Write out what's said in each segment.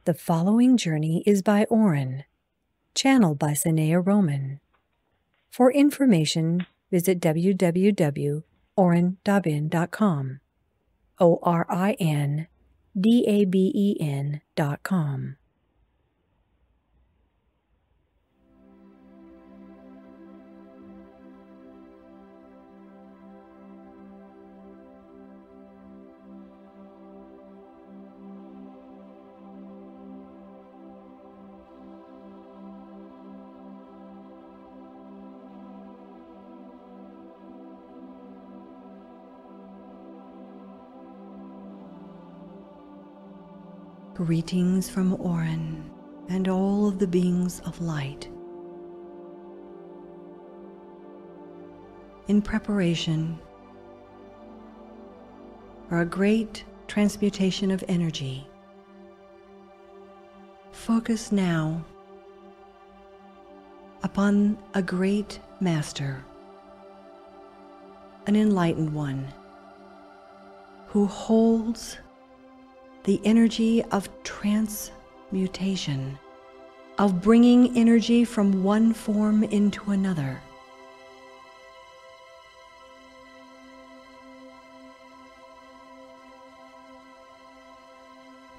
The following journey is by Oren, channeled by Sanea Roman. For information, visit www.orindabin.com. ORINDABEN.com. Greetings from Oren and all of the beings of light. In preparation for a great transmutation of energy, focus now upon a great master, an enlightened one, who holds the energy of transmutation, of bringing energy from one form into another.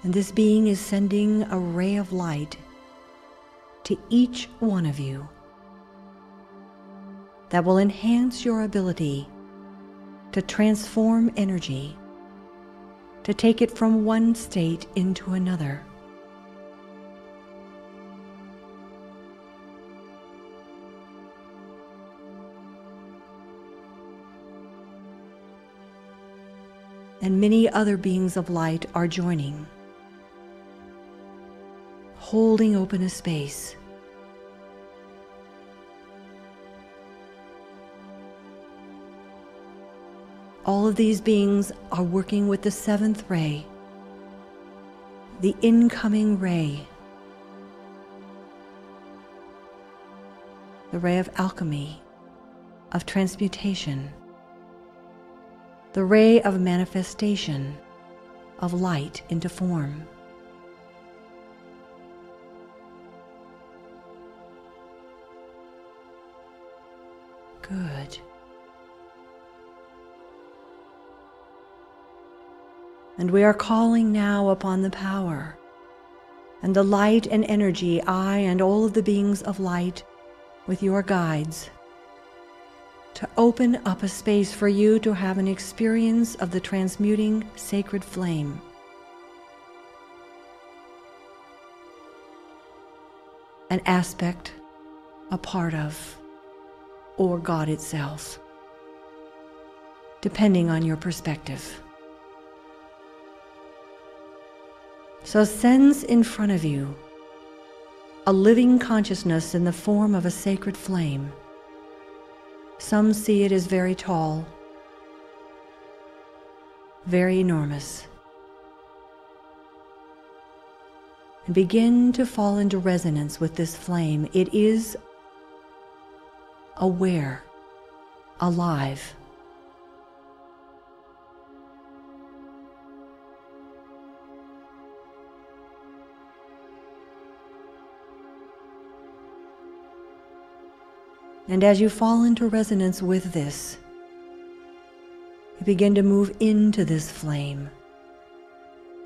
And this being is sending a ray of light to each one of you that will enhance your ability to transform energy, to take it from one state into another. And many other beings of light are joining, holding open a space. All of these beings are working with the seventh ray, the incoming ray, the ray of alchemy, of transmutation, the ray of manifestation of light into form. Good. And we are calling now upon the power and the light and energy, I and all of the beings of light with your guides, to open up a space for you to have an experience of the transmuting sacred flame. An aspect, a part of, or God itself, depending on your perspective. So sense in front of you a living consciousness in the form of a sacred flame. Some see it as very tall, very enormous. And begin to fall into resonance with this flame. It is aware, alive. And as you fall into resonance with this, you begin to move into this flame,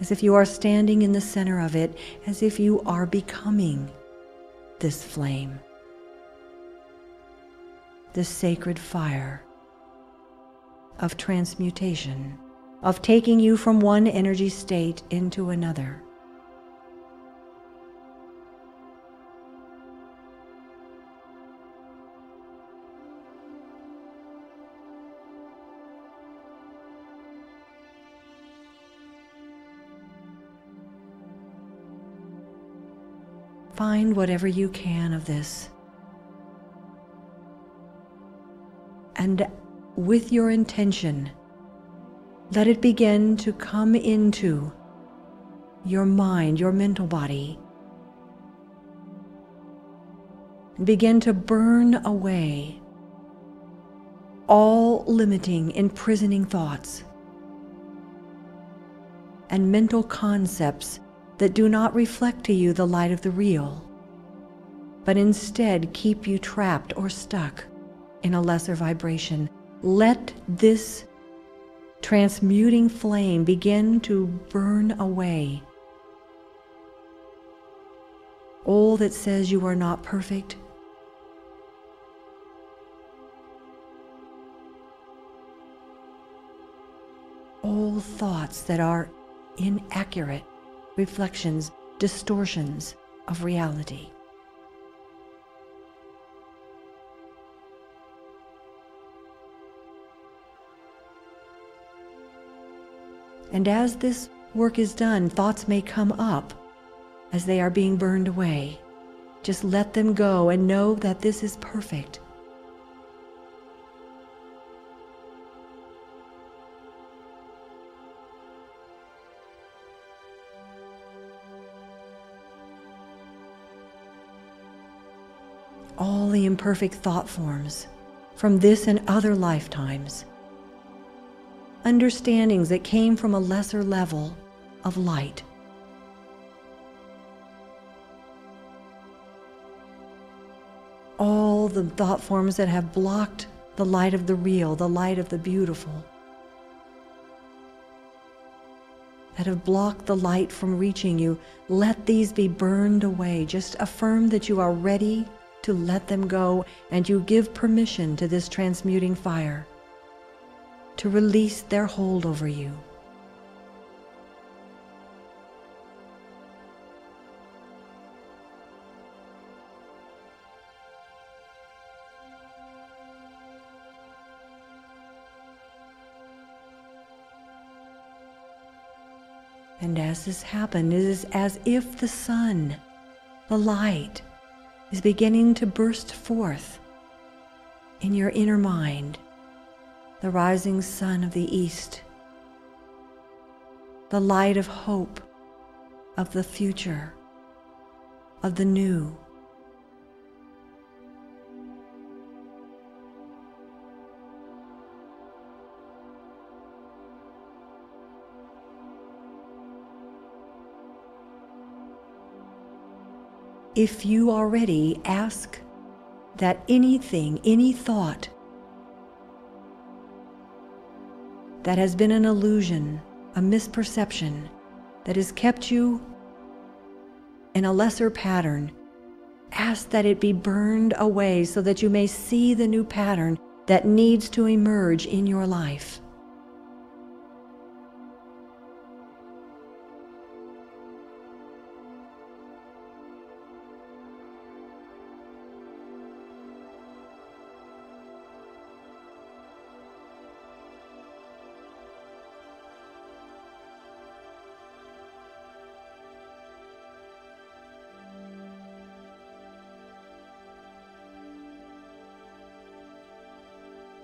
as if you are standing in the center of it, as if you are becoming this flame, this sacred fire of transmutation, of taking you from one energy state into another. Find whatever you can of this, and with your intention, let it begin to come into your mind, your mental body, and begin to burn away all limiting, imprisoning thoughts and mental concepts that do not reflect to you the light of the real, but instead keep you trapped or stuck in a lesser vibration. Let this transmuting flame begin to burn away all that says you are not perfect, all thoughts that are inaccurate reflections, distortions of reality. And as this work is done, thoughts may come up as they are being burned away. Just let them go and know that this is perfect. All the imperfect thought forms from this and other lifetimes, understandings that came from a lesser level of light, all the thought forms that have blocked the light of the real, the light of the beautiful, that have blocked the light from reaching you, let these be burned away. Just affirm that you are ready to let them go, and you give permission to this transmuting fire to release their hold over you. And as this happens, it is as if the sun, the light, is beginning to burst forth in your inner mind, the rising sun of the east, the light of hope, of the future, of the new. If you are ready, ask that anything, any thought that has been an illusion, a misperception, that has kept you in a lesser pattern, ask that it be burned away so that you may see the new pattern that needs to emerge in your life.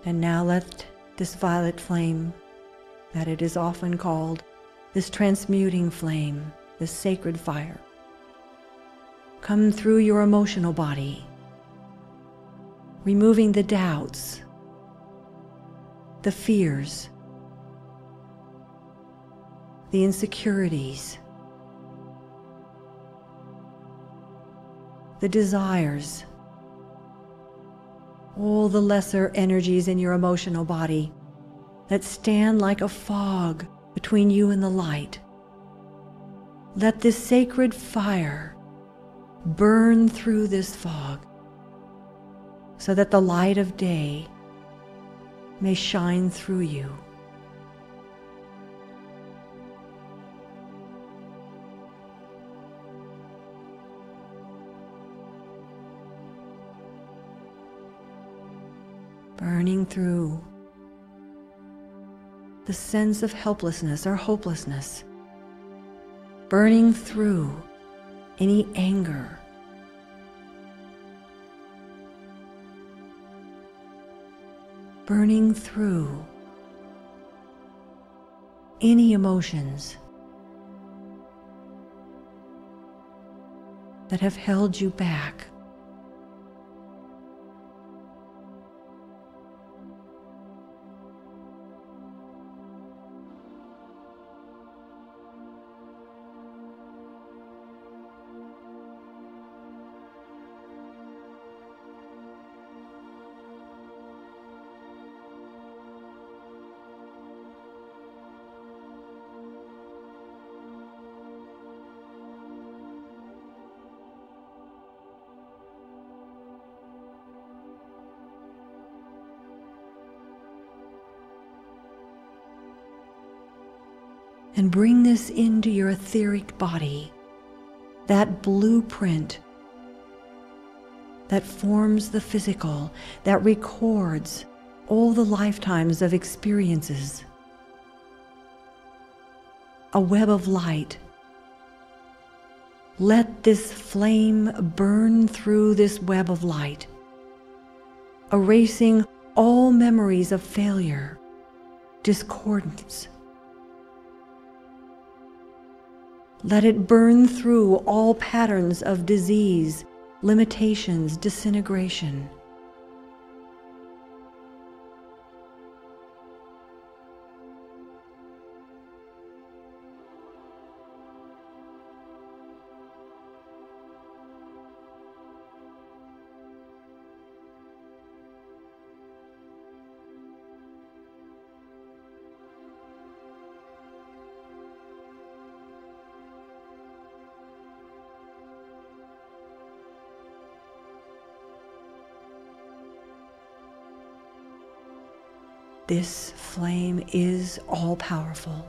And now let this violet flame, that it is often called, this transmuting flame, this sacred fire, come through your emotional body, removing the doubts, the fears, the insecurities, the desires, all the lesser energies in your emotional body that stand like a fog between you and the light. Let this sacred fire burn through this fog so that the light of day may shine through you. Burning through the sense of helplessness or hopelessness, burning through any anger, burning through any emotions that have held you back. And bring this into your etheric body, that blueprint that forms the physical, that records all the lifetimes of experiences. A web of light. Let this flame burn through this web of light, erasing all memories of failure, discordance. Let it burn through all patterns of disease, limitations, disintegration. This flame is all-powerful.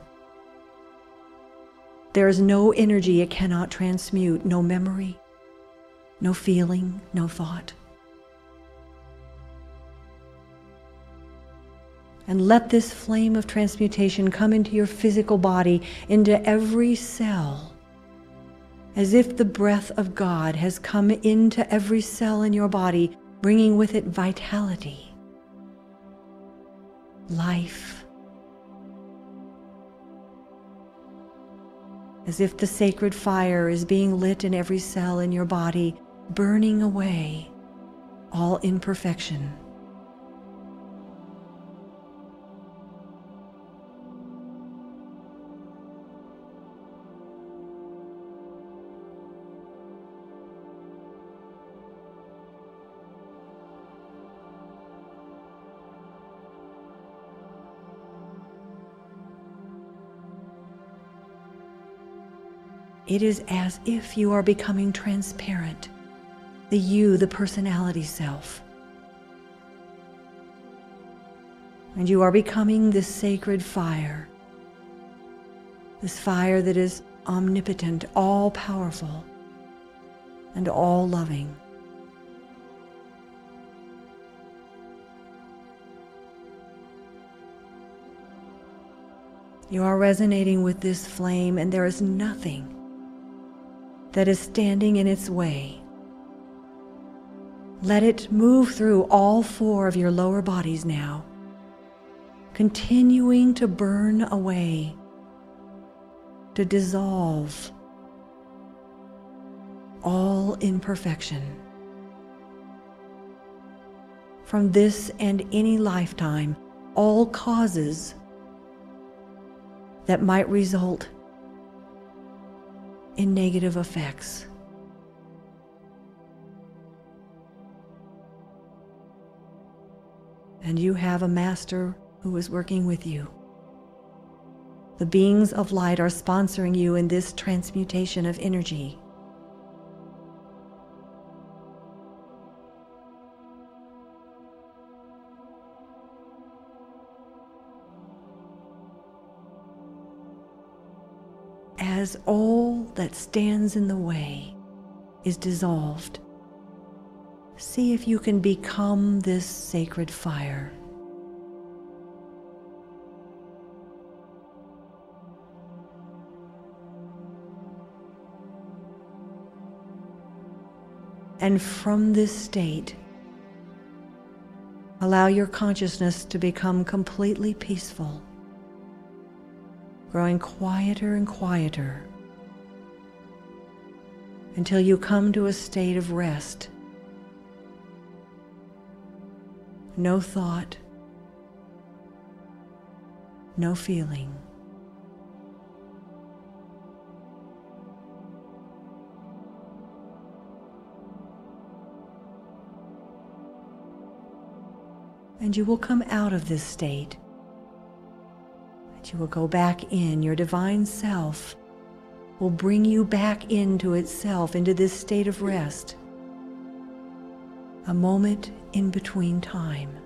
There is no energy it cannot transmute, no memory, no feeling, no thought. And let this flame of transmutation come into your physical body, into every cell, as if the breath of God has come into every cell in your body, bringing with it vitality, life, as if the sacred fire is being lit in every cell in your body, burning away all imperfection. It is as if you are becoming transparent, the you, the personality self. And you are becoming this sacred fire, this fire that is omnipotent, all-powerful, and all-loving. You are resonating with this flame, and there is nothing that is standing in its way. Let it move through all four of your lower bodies now, continuing to burn away, to dissolve all imperfection. From this and any lifetime, all causes that might result in negative effects. And you have a master who is working with you. The beings of light are sponsoring you in this transmutation of energy. As all that stands in the way is dissolved, see if you can become this sacred fire. And from this state, allow your consciousness to become completely peaceful, growing quieter and quieter until you come to a state of rest. No thought, no feeling. And you will come out of this state. You will go back in. Your divine self will bring you back into itself, into this state of rest. A moment in between time.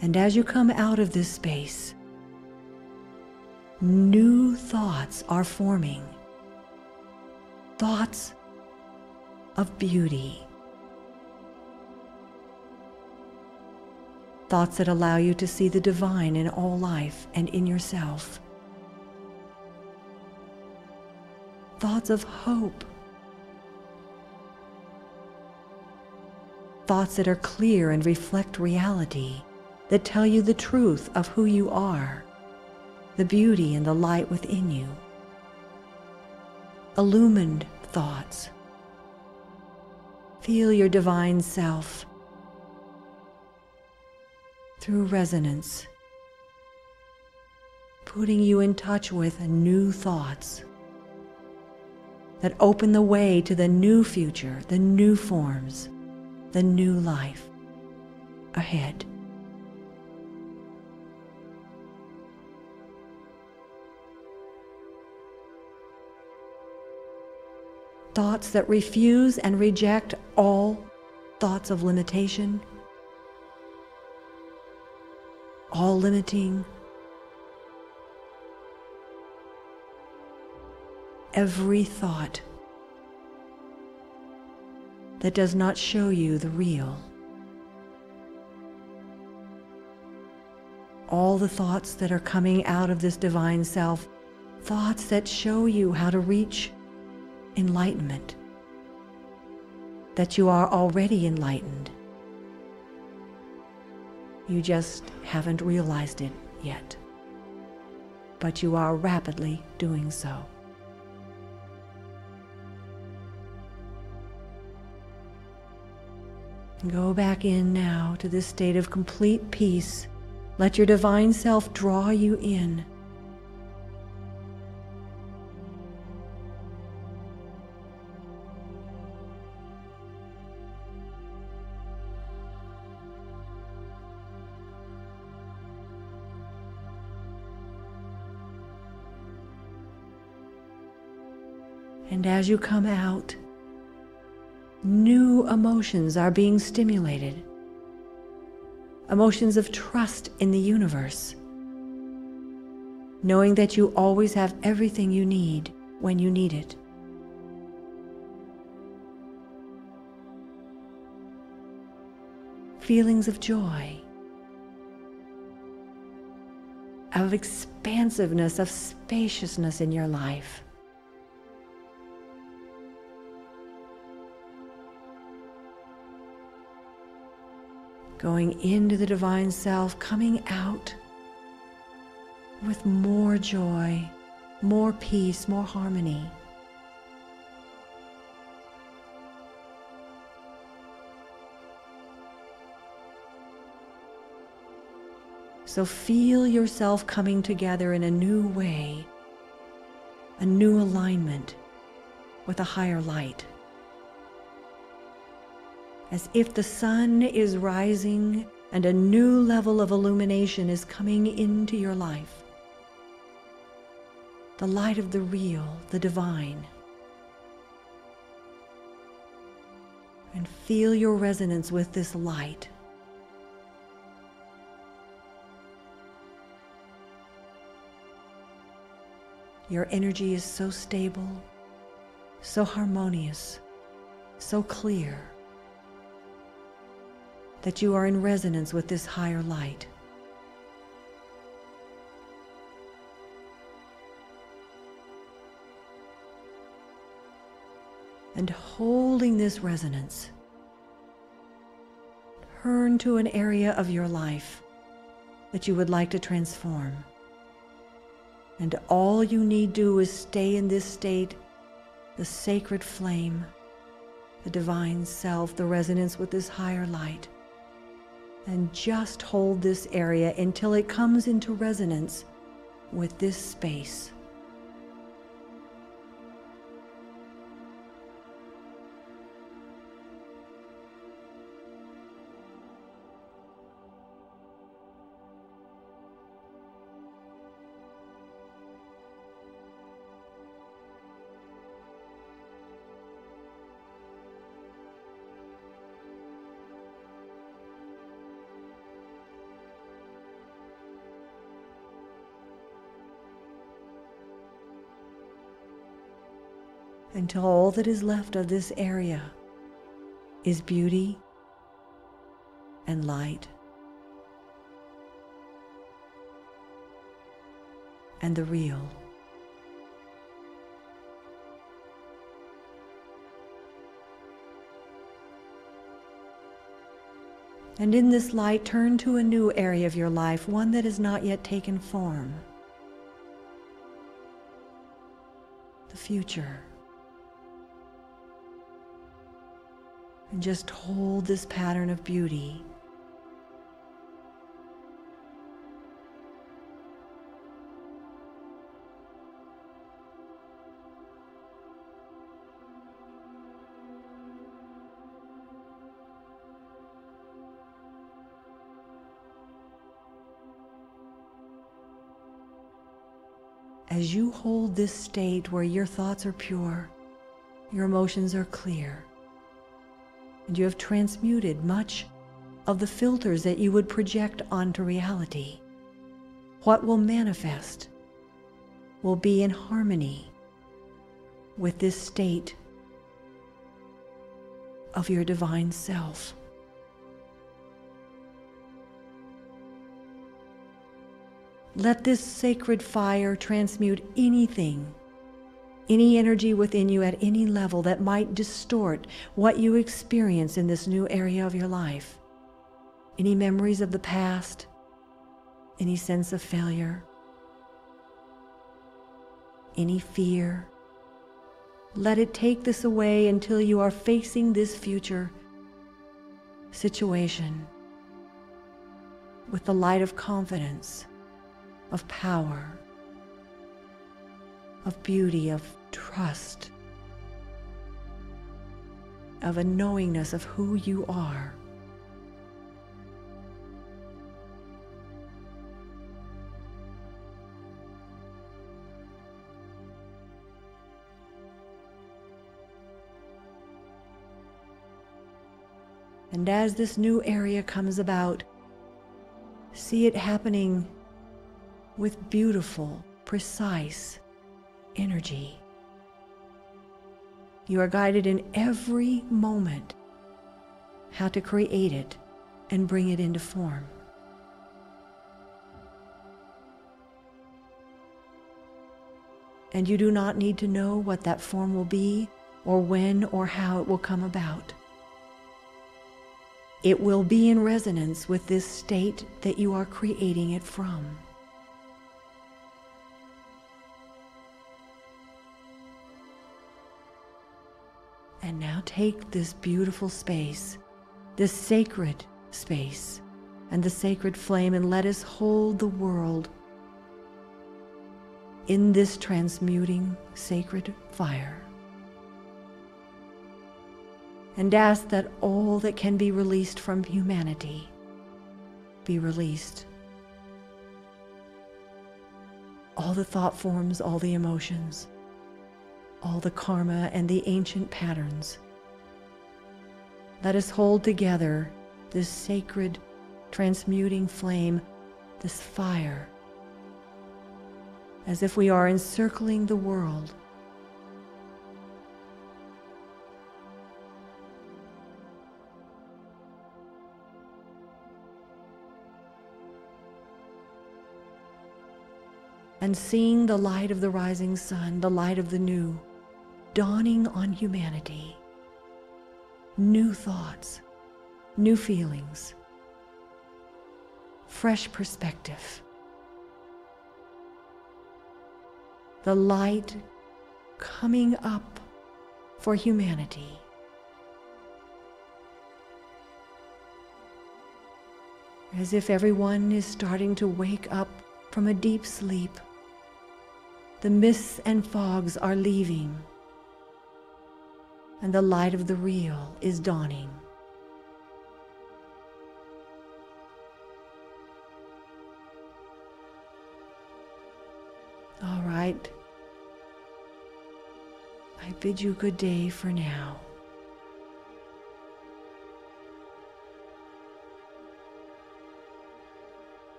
And as you come out of this space, new thoughts are forming. Thoughts of beauty. Thoughts that allow you to see the divine in all life and in yourself. Thoughts of hope. Thoughts that are clear and reflect reality, that tell you the truth of who you are, the beauty and the light within you. Illumined thoughts. Feel your divine self through resonance, putting you in touch with new thoughts that open the way to the new future, the new forms, the new life ahead. Thoughts that refuse and reject all thoughts of limitation, all limiting, every thought that does not show you the real. All the thoughts that are coming out of this divine self, thoughts that show you how to reach enlightenment, that you are already enlightened. You just haven't realized it yet, but you are rapidly doing so. Go back in now to this state of complete peace. Let your divine self draw you in. And as you come out, new emotions are being stimulated. Emotions of trust in the universe, knowing that you always have everything you need when you need it. Feelings of joy, of expansiveness, of spaciousness in your life. Going into the divine self, coming out with more joy, more peace, more harmony. So feel yourself coming together in a new way, a new alignment with a higher light. As if the sun is rising and a new level of illumination is coming into your life. The light of the real, the divine. And feel your resonance with this light. Your energy is so stable, so harmonious, so clear, that you are in resonance with this higher light. And holding this resonance, turn to an area of your life that you would like to transform. And all you need do is stay in this state, the sacred flame, the divine self, the resonance with this higher light. And just hold this area until it comes into resonance with this space. until all that is left of this area is beauty and light and the real. And in this light, turn to a new area of your life, one that has not yet taken form. The future. And just hold this pattern of beauty. As you hold this state where your thoughts are pure, your emotions are clear, and you have transmuted much of the filters that you would project onto reality, what will manifest will be in harmony with this state of your divine self. Let this sacred fire transmute anything, any energy within you at any level that might distort what you experience in this new area of your life. Any memories of the past, any sense of failure, any fear. Let it take this away until you are facing this future situation with the light of confidence, of power, of beauty, of trust, of a knowingness of who you are. And as this new area comes about, see it happening with beautiful, precise energy. You are guided in every moment how to create it and bring it into form. And you do not need to know what that form will be, or when or how it will come about. It will be in resonance with this state that you are creating it from. And now take this beautiful space, this sacred space, and the sacred flame, and let us hold the world in this transmuting sacred fire. And ask that all that can be released from humanity be released. All the thought forms, all the emotions, all the karma and the ancient patterns. Let us hold together this sacred transmuting flame, this fire, as if we are encircling the world. And seeing the light of the rising sun, the light of the new, dawning on humanity. New thoughts, new feelings, fresh perspective. The light coming up for humanity. As if everyone is starting to wake up from a deep sleep. The mists and fogs are leaving, and the light of the real is dawning. All right. I bid you good day for now.